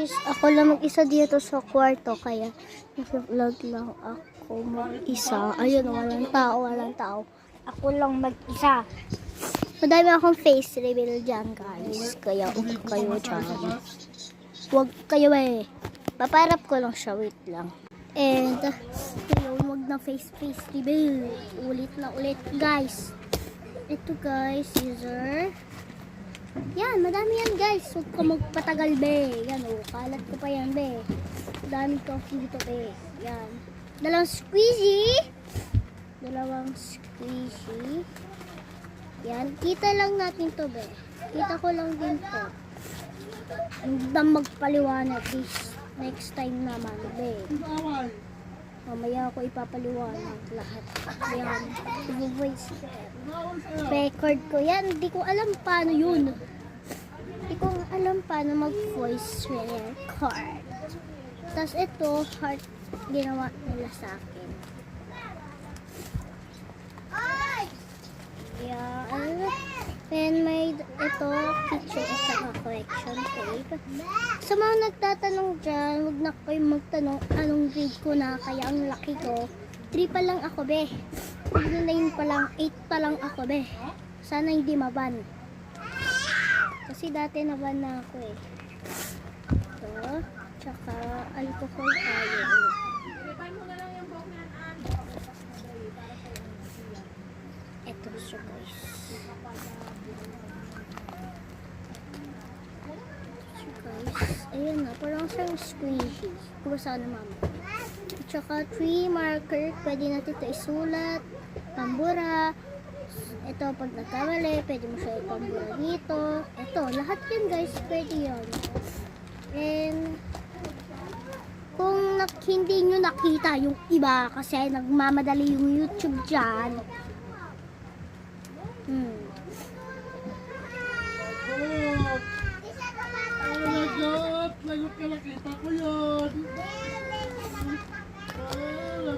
guys, ako lang mag-isa dito sa kwarto, kaya nag-vlog lang ako mag-isa. Ayun, walang tao. Ako lang mag-isa. Madami akong face reveal dyan, guys. Kaya huwag kayo dyan. Huwag kayo paparap ko lang siya, wait lang. And, huwag na face reveal. Ulit na ulit, guys. Ito, guys, scissor. Yan, madami yan, guys. Huwag ka magpatagal, be. Yan, kalat ko pa yan, be. Dami ko dito, be. Yan. Dalawang squeezy. Yan, kita lang natin to, be. Kita ko lang din to. Hindi magpaliwanag this next time naman, be. Mamaya ako ipapaliwanag lahat. Yan, i-voice record ko. Yan, hindi ko alam paano yun. Hindi ko alam paano mag-voice record. Tapos ito, heart ginawa nila sa akin. Yan. Fan-made ito, picture at saka correction tape. Sa mga nagtatanong dyan, huwag na kayo magtanong anong grade ko na, kaya ang laki ko. 3 pa lang ako, be. 9 pa lang, 8 pa lang ako, be. Sana hindi maban. Kasi dati naban na ako eh. Ito, tsaka alcohol tayo. Ito siya, guys. Ayan na, parang siyang squishy. Kung saan na mama. At saka 3 marker, pwede natin ito isulat. Pambura. Ito, pag nagkamali, pwede mo siya ipambura dito. Ito, lahat yan, guys, pwede yan. And, kung hindi nyo nakita yung iba, kasi nagmamadali yung YouTube dyan.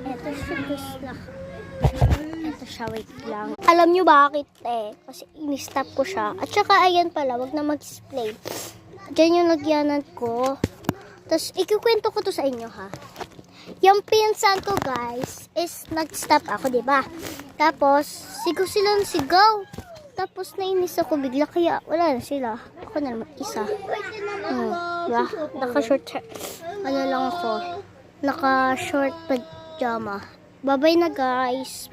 Ito siya, guys, lang. Ito siya, wait lang. Alam nyo bakit kasi in-stop ko siya. At saka ayan pala, wag na mag-display. Diyan yung nagyanan ko. Tapos ikukwento ko to sa inyo, ha. Yung pinsan ko, guys, is nag-stop ako, diba? Tapos sigaw sila ng sigaw. Tapos nainis ako bigla, kaya wala na sila. Ako na naman isa. Diba? Naka-short lang ako. Naka-short pajama. Bye-bye na, guys.